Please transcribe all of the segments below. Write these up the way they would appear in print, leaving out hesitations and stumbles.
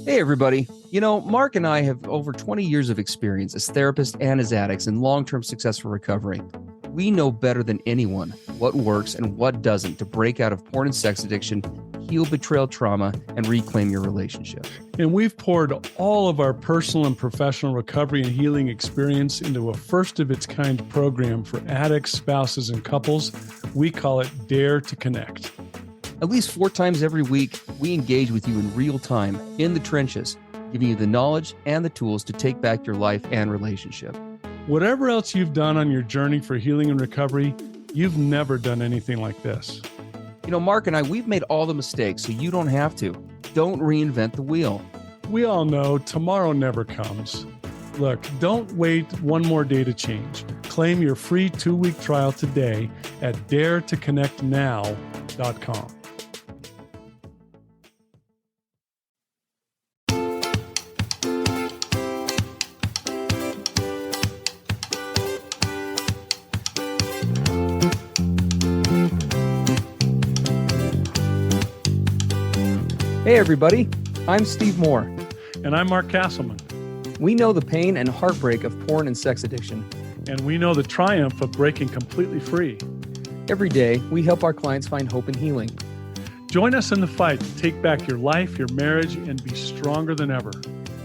Hey, everybody. Mark and I have over 20 years of experience as therapists and as addicts in long-term successful recovery. We know better than anyone what works and what doesn't to break out of porn and sex addiction, heal betrayal trauma, and reclaim your relationship. And we've poured all of our personal and professional recovery and healing experience into a first-of-its-kind program for addicts, spouses, and couples. We call it Dare to Connect. At least 4 times every week, we engage with you in real time, in the trenches, giving you the knowledge and the tools to take back your life and relationship. Whatever else you've done on your journey for healing and recovery, you've never done anything like this. Mark and I, we've made all the mistakes, so you don't have to. Don't reinvent the wheel. We all know tomorrow never comes. Look, don't wait one more day to change. Claim your free 2-week trial today at daretoconnectnow.com. Hey, everybody. I'm Steve Moore. And I'm Mark Castleman. We know the pain and heartbreak of porn and sex addiction. And we know the triumph of breaking completely free. Every day, we help our clients find hope and healing. Join us in the fight to take back your life, your marriage, and be stronger than ever.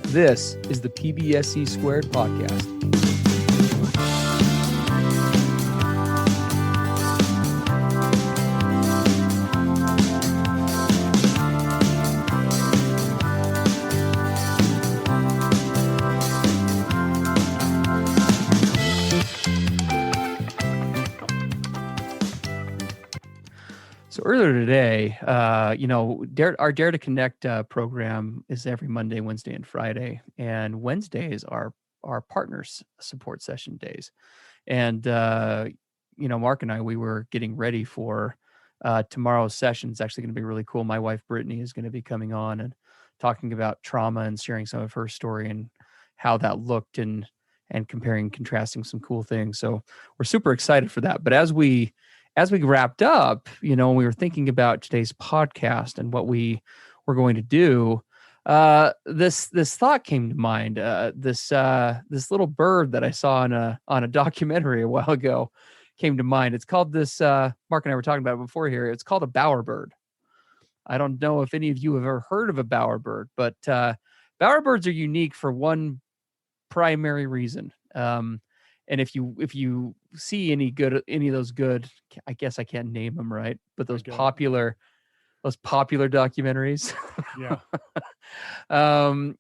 This is the PBSC Squared podcast. So earlier today, our Dare to Connect program is every Monday, Wednesday, and Friday. And Wednesdays are our partners support session days. And, Mark and I, we were getting ready for tomorrow's session. It's actually going to be really cool. My wife, Brittany, is going to be coming on and talking about trauma and sharing some of her story and how that looked and comparing and contrasting some cool things. So we're super excited for that. But as we wrapped up, we were thinking about today's podcast and what we were going to do. This thought came to mind. This little bird that I saw on a documentary a while ago came to mind. It's called this. Mark and I were talking about it before here. It's called a bowerbird. I don't know if any of you have ever heard of a bowerbird, but bowerbirds are unique for one primary reason. And if you see any of those good, I guess I can't name them, right? But those popular documentaries. Yeah.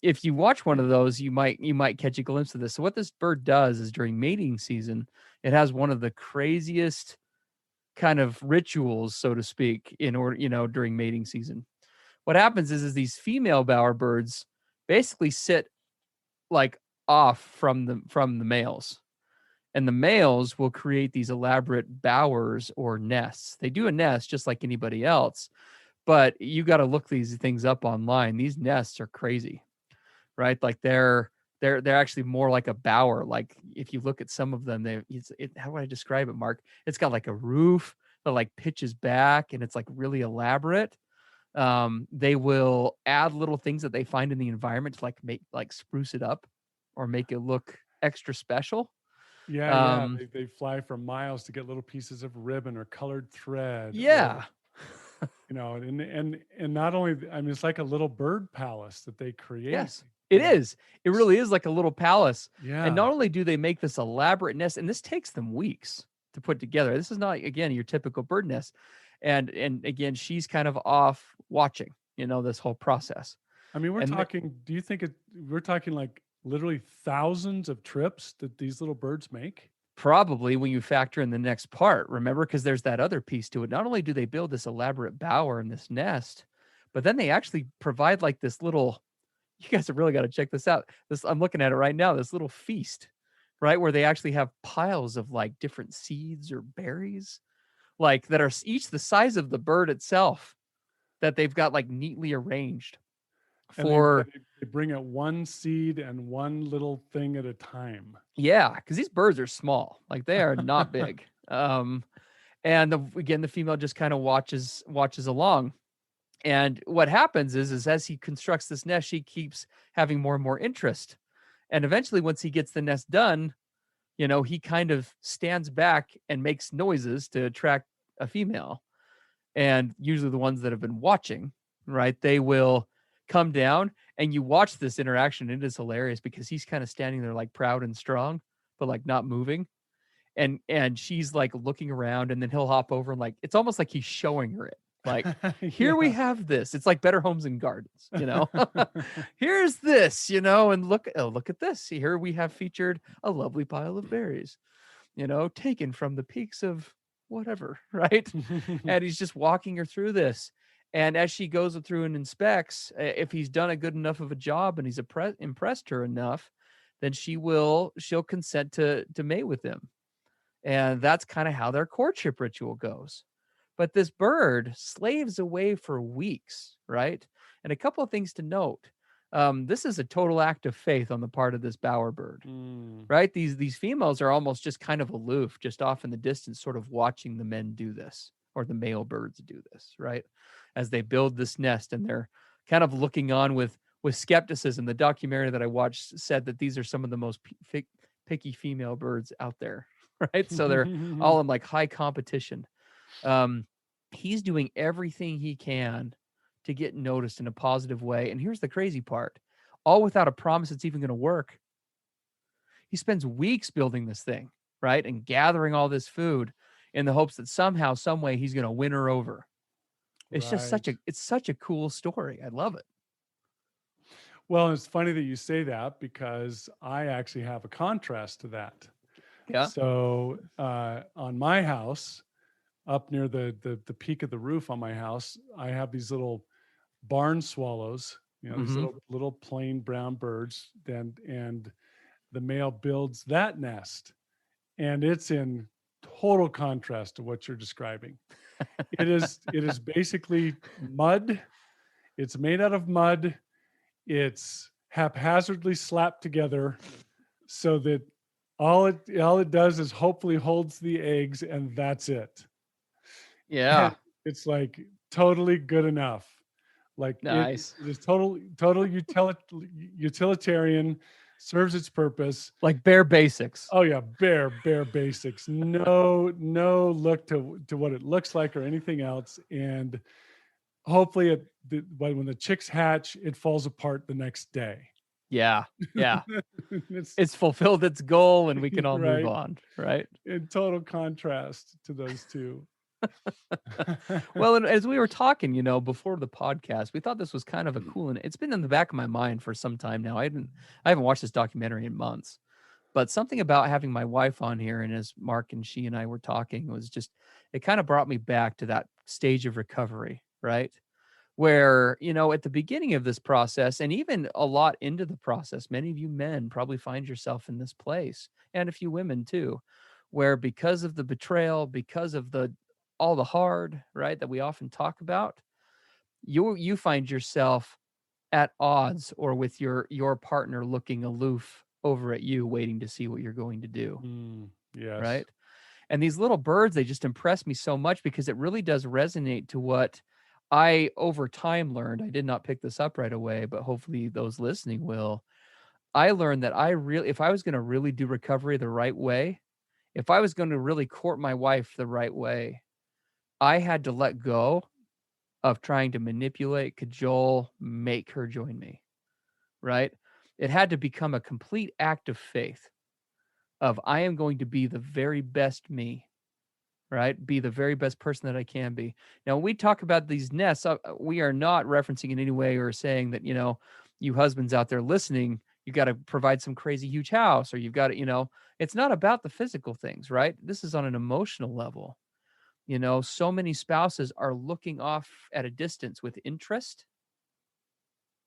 If you watch one of those, you might catch a glimpse of this. So what this bird does is during mating season, it has one of the craziest kind of rituals, so to speak, in order, during mating season. What happens is these female bowerbirds basically sit like off from the males. And the males will create these elaborate bowers or nests. They do a nest just like anybody else, but you got to look these things up online. These nests are crazy, right? Like they're actually more like a bower. Like if you look at some of them, how would I describe it, Mark? It's got like a roof that like pitches back, and it's like really elaborate. They will add little things that they find in the environment to like spruce it up or make it look extra special. Yeah, they fly for miles to get little pieces of ribbon or colored thread. Yeah. And not only, it's like a little bird palace that they create. Yes, it is. It really is like a little palace. Yeah. And not only do they make this elaborate nest, and this takes them weeks to put together. This is not, again, your typical bird nest. And again, she's kind of off watching, this whole process. We're talking like literally thousands of trips that these little birds make? Probably, when you factor in the next part, remember, because there's that other piece to it. Not only do they build this elaborate bower and this nest, but then they actually provide like this little, you guys have really got to check this out. I'm looking at it right now, this little feast, right? Where they actually have piles of like different seeds or berries, like that are each the size of the bird itself, that they've got like neatly arranged. They bring out one seed and one little thing at a time. Yeah, because these birds are small, like they are not big. And again, the female just kind of watches along. And what happens is as he constructs this nest, she keeps having more and more interest. And eventually, once he gets the nest done, he kind of stands back and makes noises to attract a female. And usually the ones that have been watching, right, they will come down and you watch this interaction. It is hilarious because he's kind of standing there like proud and strong, but like not moving. And she's like looking around, and then he'll hop over and like it's almost like he's showing her it. Like, here we Yeah. have this. It's like Better Homes and Gardens, Here's this, and look at this. Here we have featured a lovely pile of berries, taken from the peaks of whatever, right? And he's just walking her through this. And as she goes through and inspects, if he's done a good enough of a job and he's impressed her enough, then she'll consent to mate with him. And that's kind of how their courtship ritual goes. But this bird slaves away for weeks, right? And a couple of things to note. This is a total act of faith on the part of this bowerbird, right? These females are almost just kind of aloof, just off in the distance, sort of watching the men do this, or the male birds do this, right? As they build this nest, and they're kind of looking on with skepticism. The documentary that I watched said that these are some of the most picky female birds out there, right? So they're all in like high competition. He's doing everything he can to get noticed in a positive way. And here's the crazy part, all without a promise it's even going to work. He spends weeks building this thing, right? And gathering all this food in the hopes that somehow, some way he's going to win her over. It's just such a cool story. I love it. Well, it's funny that you say that because I actually have a contrast to that. Yeah. So on my house, up near the peak of the roof on my house, I have these little barn swallows, these little plain brown birds, and the male builds that nest, and it's in total contrast to what you're describing. It is basically mud. It's made out of mud. It's haphazardly slapped together so that all it does is hopefully holds the eggs, and that's it. Yeah. And it's like totally good enough. Like nice. It is total utilitarian, serves its purpose. Like bare basics. Oh yeah, bare basics. No look to what it looks like or anything else. And hopefully when the chicks hatch, it falls apart the next day. Yeah. It's fulfilled its goal, and we can all right? move on, right? In total contrast to those two. Well, and as we were talking, before the podcast, we thought this was kind of a cool, and it's been in the back of my mind for some time now. I haven't watched this documentary in months, but something about having my wife on here, and as Mark and she and I were talking, was just, it kind of brought me back to that stage of recovery, right? Where, at the beginning of this process, and even a lot into the process, many of you men probably find yourself in this place, and a few women too, where because of the betrayal, because of all the hard, right, that we often talk about, you find yourself at odds, or with your partner looking aloof over at you, waiting to see what you're going to do. Yes. Right. And these little birds, they just impress me so much, because it really does resonate to what I over time learned. I did not pick this up right away, but hopefully those listening will. I learned that if I was going to really do recovery the right way, if I was going to really court my wife the right way, I had to let go of trying to manipulate, cajole, make her join me, right? It had to become a complete act of faith of, I am going to be the very best me, right? Be the very best person that I can be. Now, when we talk about these nests, we are not referencing in any way or saying that, you husbands out there listening, you got to provide some crazy huge house, or you've got to, it's not about the physical things, right? This is on an emotional level. So many spouses are looking off at a distance with interest,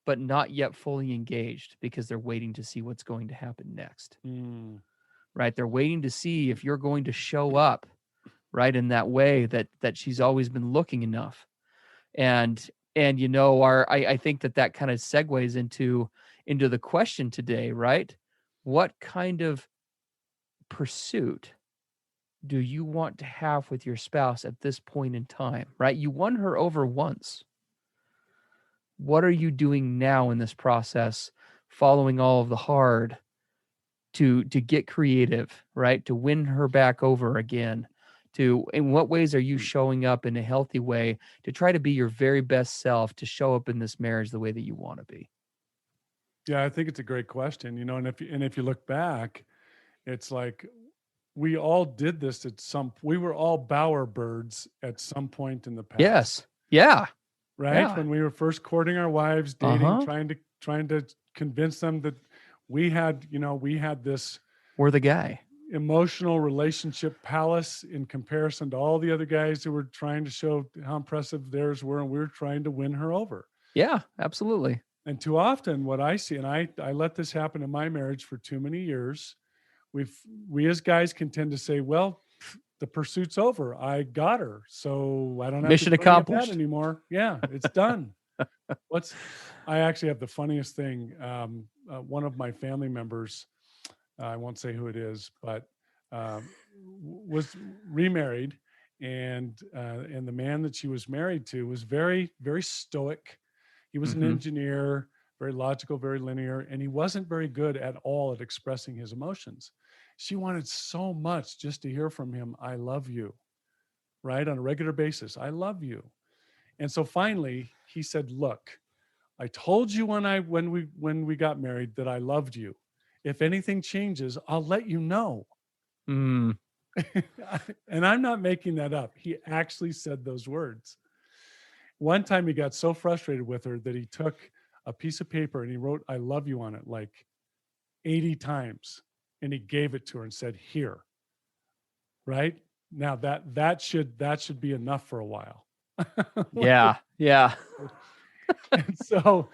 but not yet fully engaged, because they're waiting to see what's going to happen next. Right? They're waiting to see if you're going to show up, right, in that way that she's always been looking enough. And I think that kind of segues into the question today, right? What kind of pursuit do you want to have with your spouse at this point in time, right? You won her over once, what are you doing now in this process, following all of the hard to get creative, right? To win her back over again. To in what ways are you showing up in a healthy way to try to be your very best self to show up in this marriage the way that you want to be? Yeah, I think it's a great question, and if you look back, it's like we all did this at some we were all bower birds at some point in the Yes. past, Yeah. right? Yeah. When we were first courting our wives, dating, Uh-huh. trying to convince them that we had this We're the guy. emotional relationship palace in comparison to all the other guys who were trying to show how impressive theirs were, and we were trying to win her over. Yeah, absolutely. And too often what I see, and I let this happen in my marriage for too many years, we've we as guys can tend to say, well, the pursuit's over. I got her. So I don't have to Mission do any of that accomplished. anymore. Yeah, it's done. What's I actually have the funniest thing. One of my family members, I won't say who it is, but was remarried, and the man that she was married to was very, very stoic. He was an Mhm. engineer, very logical, very linear, and he wasn't very good at all at expressing his emotions. She wanted so much just to hear from him, I love you, right? On a regular basis. I love you. And so finally he said, look, I told you when we got married that I loved you. If anything changes, I'll let you know. Mm. And I'm not making that up. He actually said those words. One time he got so frustrated with her that he took a piece of paper and he wrote I love you on it like 80 times, and he gave it to her and said, "Here." Right? Now that should be enough for a while. Like, Yeah. Yeah. and so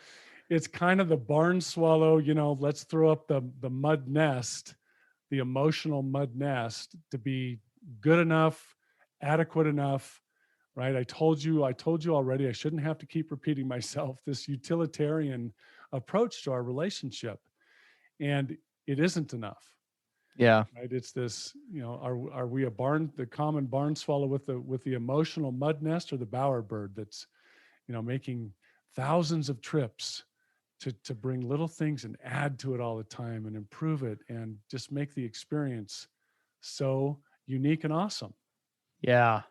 it's kind of the barn swallow, let's throw up the mud nest, the emotional mud nest to be good enough, adequate enough, right? I told you already, I shouldn't have to keep repeating myself, this utilitarian approach to our relationship. And it isn't enough, Yeah. right? It's this, are we the common barn swallow with the emotional mud nest, or the bower bird that's, making thousands of trips to bring little things and add to it all the time and improve it and just make the experience so unique and awesome. Yeah.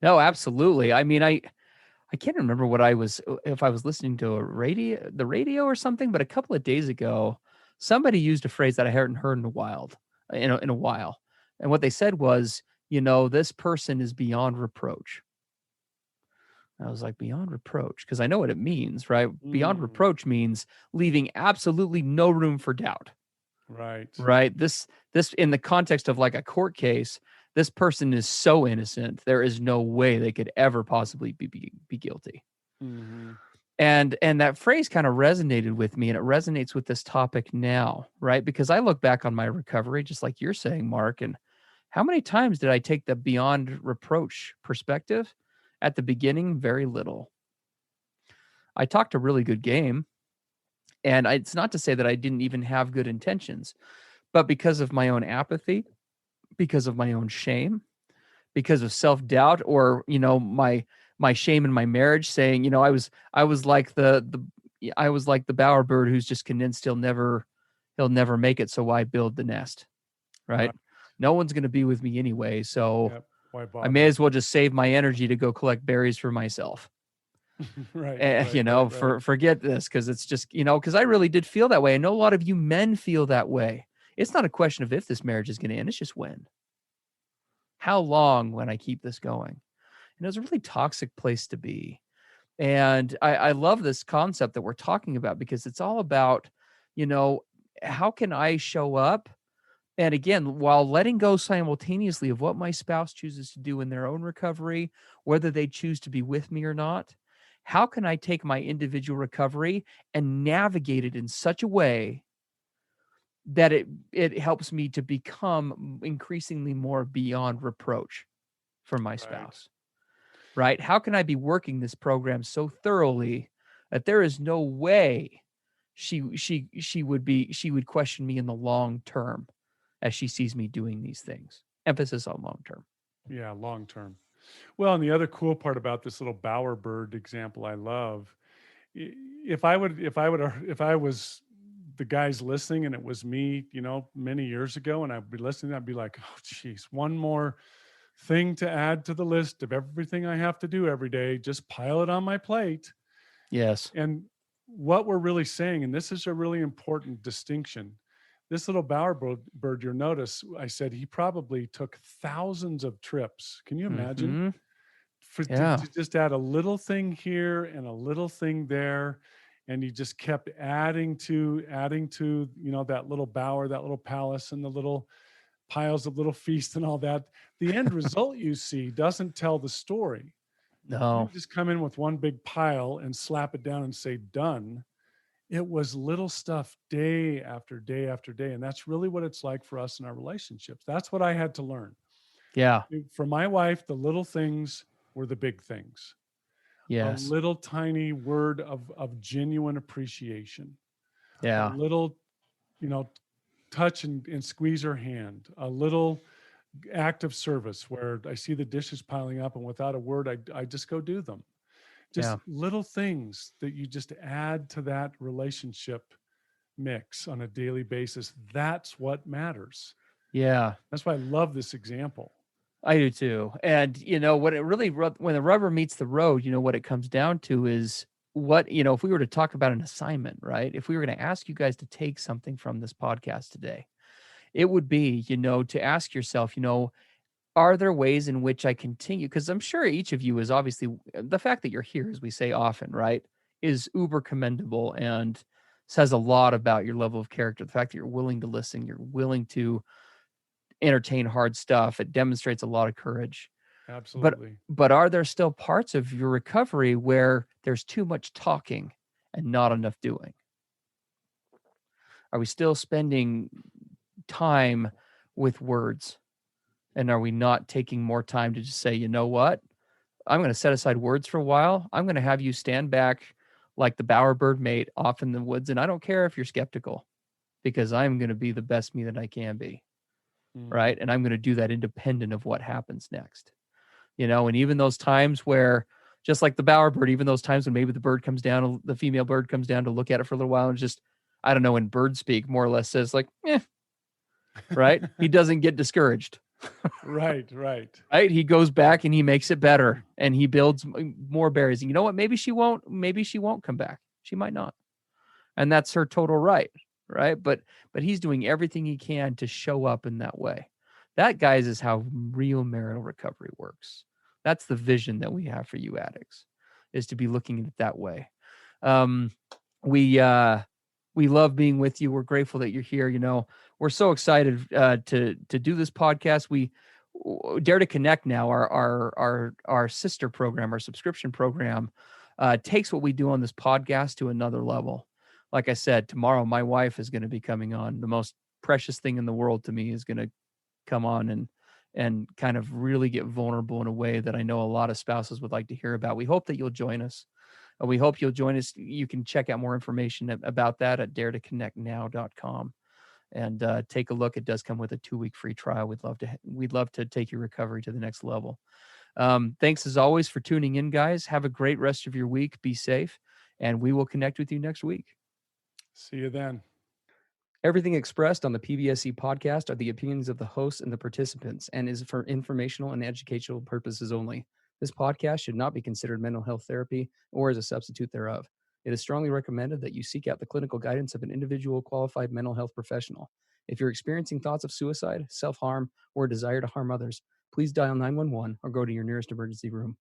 No, absolutely. I mean, I can't remember what I was if I was listening to the radio or something, but a couple of days ago, somebody used a phrase that I hadn't heard in a while. And what they said was, this person is beyond reproach. I was like, beyond reproach, because I know what it means, right? Beyond Mm, reproach means leaving absolutely no room for doubt, right. right? This in the context of like a court case, this person is so innocent. There is no way they could ever possibly be guilty. Hmm. And that phrase kind of resonated with me, and it resonates with this topic now, right? Because I look back on my recovery, just like you're saying, Mark, and how many times did I take the beyond reproach perspective? At the beginning, very little. I talked a really good game, and it's not to say that I didn't even have good intentions, but because of my own apathy, because of my own shame, because of self-doubt, or my shame in my marriage, saying, I was like I was like the bowerbird who's just convinced he'll never make it, so why build the nest, right? Right. No one's going to be with me anyway, so Yep. Why I may bother? as well just save my energy to go collect berries for myself. Right. Right. Right. Forget this, because it's just, because I really did feel that way. I know a lot of you men feel that way. It's not a question of if this marriage is going to end, it's just when. How long when I keep this going? And it was a really toxic place to be. And I love this concept that we're talking about, because it's all about, you know, how can I show up? And again, while letting go simultaneously of what my spouse chooses to do in their own recovery, whether they choose to be with me or not, how can I take my individual recovery and navigate it in such a way that it helps me to become increasingly more beyond reproach for my Right. spouse? Right? How can I be working this program so thoroughly that there is no way she would question me in the long term as she sees me doing these things. Emphasis on long term. Yeah. Long term. Well, and the other cool part about this little bower bird example I love if I was the guys listening and it was me, many years ago, and I'd be listening, I'd be like, oh, geez, one more thing to add to the list of everything I have to do every day, just pile it on my plate. Yes. And what we're really saying, and this is a really important distinction, this little bowerbird, you'll notice, I said he probably took thousands of trips. Can you imagine? Mm-hmm. For Yeah. to just add a little thing here and a little thing there, and he just kept adding to that little bower, that little palace, and the little piles of little feast and all that. The end result you see doesn't tell the story. He No. didn't just come in with one big pile and slap it down and say done. It was little stuff day after day after day, and that's really what it's like for us in our relationships. That's what I had to learn. Yeah. For my wife, the little things were the big things. A Yes. little tiny word of genuine appreciation, a Yeah. little, you know, touch and squeeze her hand, a little act of service where I see the dishes piling up and without a word, I just go do them. Just Yeah. little things that you just add to that relationship mix on a daily basis. That's what matters. Yeah. That's why I love this example. I do too. And what it really when the rubber meets the road, what it comes down to is if we were to talk about an assignment, right? If we were going to ask you guys to take something from this podcast today, it would be, to ask yourself, are there ways in which I continue? Because I'm sure each of you is obviously the fact that you're here, as we say often, right, is uber commendable and says a lot about your level of character. The fact that you're willing to listen, you're willing to entertain hard stuff. It demonstrates a lot of courage. But Absolutely. but are there still parts of your recovery where there's too much talking and not enough doing? Are we still spending time with words? And are we not taking more time to just say, you know what? I'm going to set aside words for a while. I'm going to have you stand back like the bowerbird mate off in the woods. And I don't care if you're skeptical because I'm going to be the best me that I can be. Mm. Right. And I'm going to do that independent of what happens next. And even those times where, just like the bowerbird, even those times when maybe the female bird comes down to look at it for a little while and just, I don't know, in bird speak, more or less says like, right. He doesn't get discouraged. Right, right. Right. He goes back and he makes it better and he builds more berries. And you know what? Maybe she won't come back. She might not. And that's her total right. Right. But he's doing everything he can to show up in that way. That, guys, is how real marital recovery works. That's the vision that we have for you addicts, is to be looking at it that way. We love being with you. We're grateful that you're here. We're so excited to do this podcast. We Dare to Connect now, our sister program, our subscription program, takes what we do on this podcast to another level. Like I said, tomorrow my wife is going to be coming on. The most precious thing in the world to me is going to come on and kind of really get vulnerable in a way that I know a lot of spouses would like to hear about. We hope that you'll join us. We hope you'll join us. You can check out more information about that at daretoconnectnow.com and take a look. It does come with a 2-week free trial. We'd love to take your recovery to the next level. Thanks as always for tuning in, guys. Have a great rest of your week. Be safe, and we will connect with you next week. See you then. Everything expressed on the PBSC podcast are the opinions of the hosts and the participants and is for informational and educational purposes only. This podcast should not be considered mental health therapy or as a substitute thereof. It is strongly recommended that you seek out the clinical guidance of an individual qualified mental health professional. If you're experiencing thoughts of suicide, self-harm, or a desire to harm others, please dial 911 or go to your nearest emergency room.